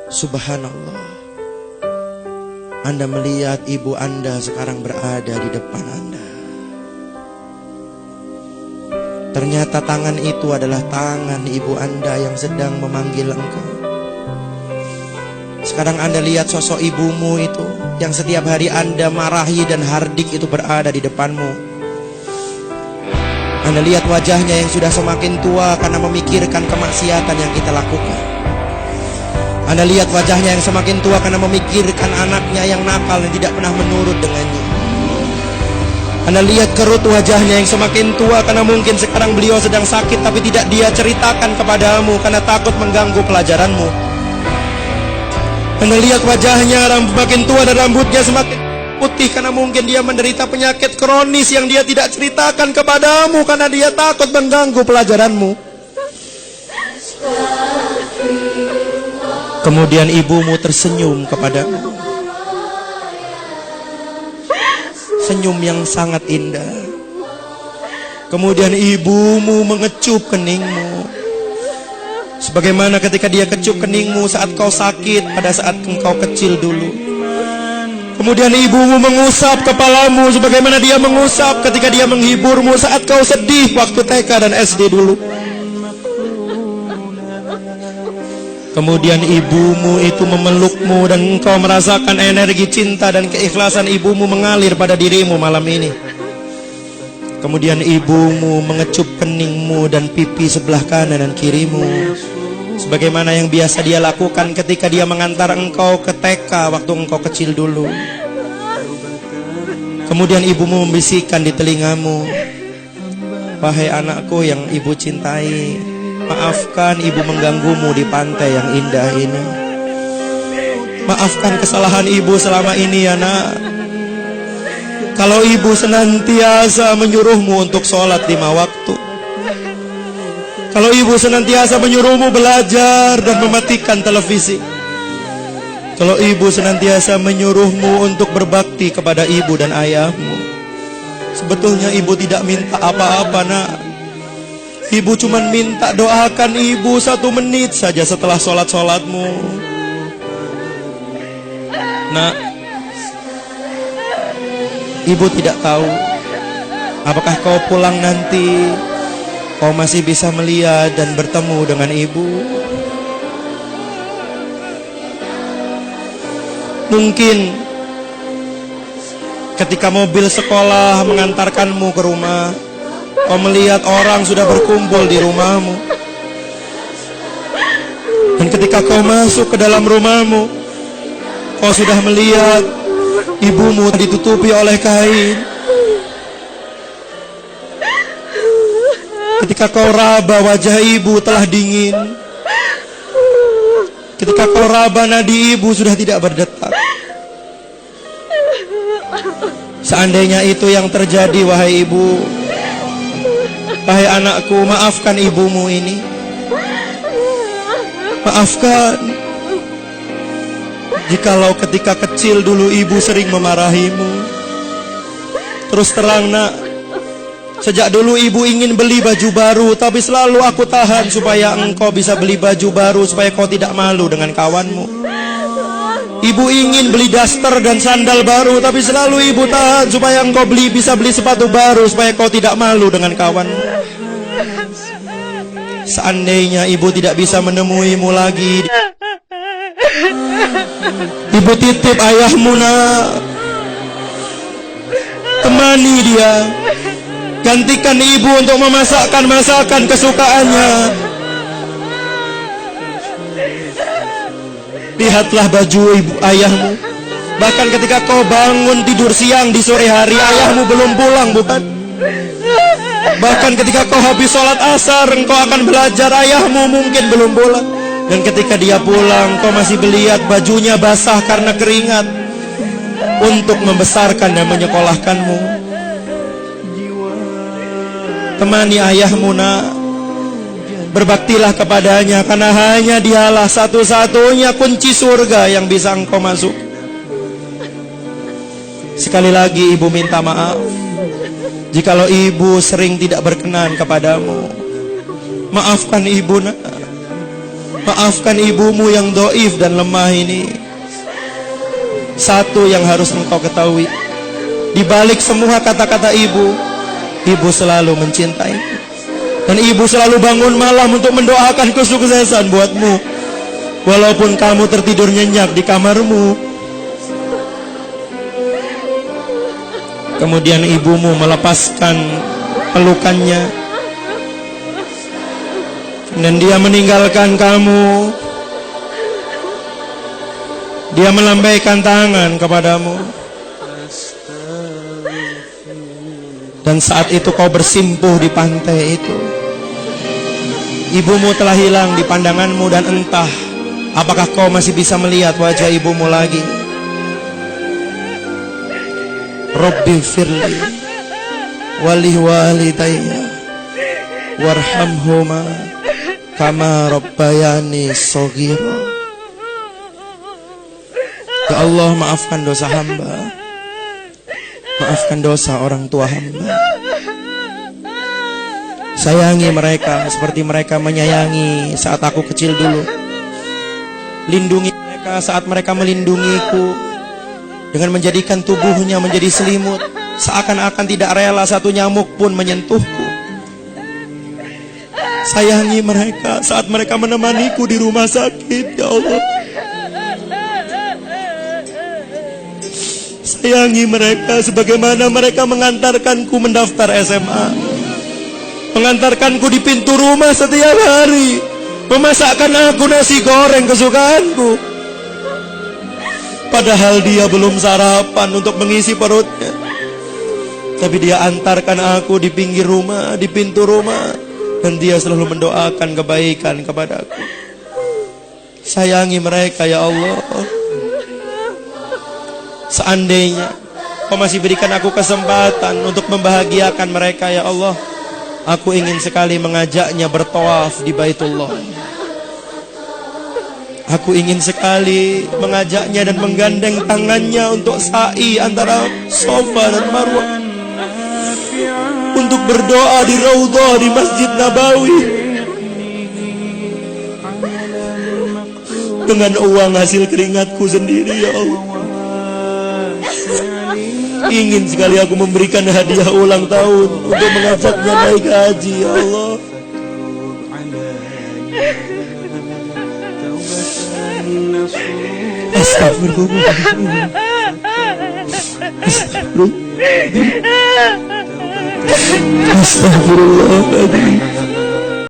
Subhanallah, Anda melihat ibu Anda sekarang berada di depan Anda. Ternyata tangan itu adalah tangan ibu Anda yang sedang memanggil engkau. Sekarang Anda lihat sosok ibumu itu yang setiap hari Anda marahi dan hardik itu berada di depanmu. Anda lihat wajahnya yang sudah semakin tua karena memikirkan kemaksiatan yang kita lakukan. Anda lihat wajahnya yang semakin tua karena memikirkan anaknya yang nakal dan tidak pernah menurut dengannya. Anda lihat kerut wajahnya yang semakin tua karena mungkin sekarang beliau sedang sakit tapi tidak dia ceritakan kepadamu karena takut mengganggu pelajaranmu. Anda lihat wajahnya semakin tua dan rambutnya semakin putih karena mungkin dia menderita penyakit kronis yang dia tidak ceritakan kepadamu karena dia takut mengganggu pelajaranmu. Kemudian ibumu tersenyum kepadamu, senyum yang sangat indah. Kemudian ibumu mengecup keningmu, sebagaimana ketika dia kecup keningmu saat kau sakit pada saat engkau kecil dulu. Kemudian ibumu mengusap kepalamu sebagaimana dia mengusap ketika dia menghiburmu saat kau sedih waktu TK dan SD dulu. Kemudian ibumu itu memelukmu dan engkau merasakan energi cinta dan keikhlasan ibumu mengalir pada dirimu malam ini. Kemudian ibumu mengecup keningmu dan pipi sebelah kanan dan kirimu, sebagaimana yang biasa dia lakukan ketika dia mengantar engkau ke TK waktu engkau kecil dulu. Kemudian ibumu membisikkan di telingamu, "Wahai anakku yang ibu cintai, maafkan ibu mengganggumu di pantai yang indah ini. Maafkan kesalahan ibu selama ini ya nak. Kalau ibu senantiasa menyuruhmu untuk sholat 5 waktu. Kalau ibu senantiasa menyuruhmu belajar dan mematikan televisi. Kalau ibu senantiasa menyuruhmu untuk berbakti kepada ibu dan ayahmu. Sebetulnya ibu tidak minta apa-apa nak. Ibu cuma minta doakan ibu 1 menit saja setelah sholat-sholatmu. Nak, ibu tidak tahu apakah kau pulang nanti kau masih bisa melihat dan bertemu dengan ibu. Mungkin ketika mobil sekolah mengantarkanmu ke rumah, kau melihat orang sudah berkumpul di rumahmu. Dan ketika kau masuk ke dalam rumahmu, kau sudah melihat ibumu ditutupi oleh kain. Ketika kau raba, wajah ibu telah dingin. Ketika kau raba, nadi ibu sudah tidak berdetak. Seandainya itu yang terjadi, wahai ibu, wahai anakku, maafkan ibumu ini. Maafkan. Jikalau ketika kecil dulu ibu sering memarahimu. Terus terang nak, sejak dulu ibu ingin beli baju baru, tapi selalu aku tahan supaya engkau bisa beli baju baru, supaya kau tidak malu dengan kawanmu. Ibu ingin beli daster dan sandal baru, tapi selalu ibu tahan supaya engkau bisa beli sepatu baru, supaya kau tidak malu dengan kawanmu. Seandainya ibu tidak bisa menemuimu lagi, ibu titip ayahmu nak. Temani dia. Gantikan ibu untuk memasakkan masakan kesukaannya. Lihatlah baju ibu ayahmu. Bahkan ketika kau bangun tidur siang di sore hari, ayahmu belum pulang, bukan? Bahkan ketika kau habis sholat asar, engkau akan belajar, ayahmu mungkin belum pulang. Dan ketika dia pulang, kau masih melihat bajunya basah karena keringat untuk membesarkan dan menyekolahkanmu. Temani ayahmu nak. Berbaktilah kepadanya, karena hanya dialah satu-satunya kunci surga yang bisa engkau masuk. Sekali lagi ibu minta maaf jikalau ibu sering tidak berkenan kepadamu. Maafkan ibu nak. Maafkan ibumu yang doif dan lemah ini. Satu yang harus engkau ketahui, di balik semua kata-kata ibu, ibu selalu mencintai. Dan ibu selalu bangun malam untuk mendoakan kesuksesan buatmu. Walaupun kamu tertidur nyenyak di kamarmu. Kemudian ibumu melepaskan pelukannya dan dia meninggalkan kamu. Dia melambaikan tangan kepadamu. Dan saat itu kau bersimpuh di pantai itu. Ibumu telah hilang di pandanganmu dan entah apakah kau masih bisa melihat wajah ibumu lagi. Rabbi firli wali walidayya warhamhuma kama rabbayani shaghira. Ya Allah, maafkan dosa hamba, maafkan dosa orang tua hamba. Sayangi mereka seperti mereka menyayangi saat aku kecil dulu. Lindungi mereka saat mereka melindungiku, dengan menjadikan tubuhnya menjadi selimut, seakan-akan tidak rela satu nyamuk pun menyentuhku. Sayangi mereka saat mereka menemaniku di rumah sakit, ya Allah. Sayangi mereka sebagaimana mereka mengantarkanku mendaftar SMA, mengantarkanku di pintu rumah setiap hari, memasakkan aku nasi goreng kesukaanku. Padahal dia belum sarapan untuk mengisi perutnya, tapi dia antarkan aku di pinggir rumah, di pintu rumah, dan dia selalu mendoakan kebaikan kepadaku. Sayangi mereka, ya Allah. Seandainya Kau masih berikan aku kesempatan untuk membahagiakan mereka, ya Allah, aku ingin sekali mengajaknya bertawaf di Baitullah. Aku ingin sekali mengajaknya dan menggandeng tangannya untuk sa'i antara Safa dan Marwah, untuk berdoa di Raudhah di Masjid Nabawi dengan uang hasil keringatku sendiri, ya Allah. Ingin sekali aku memberikan hadiah ulang tahun untuk mengajaknya naik haji, ya Allah. Astagfirullah. Astagfirullah.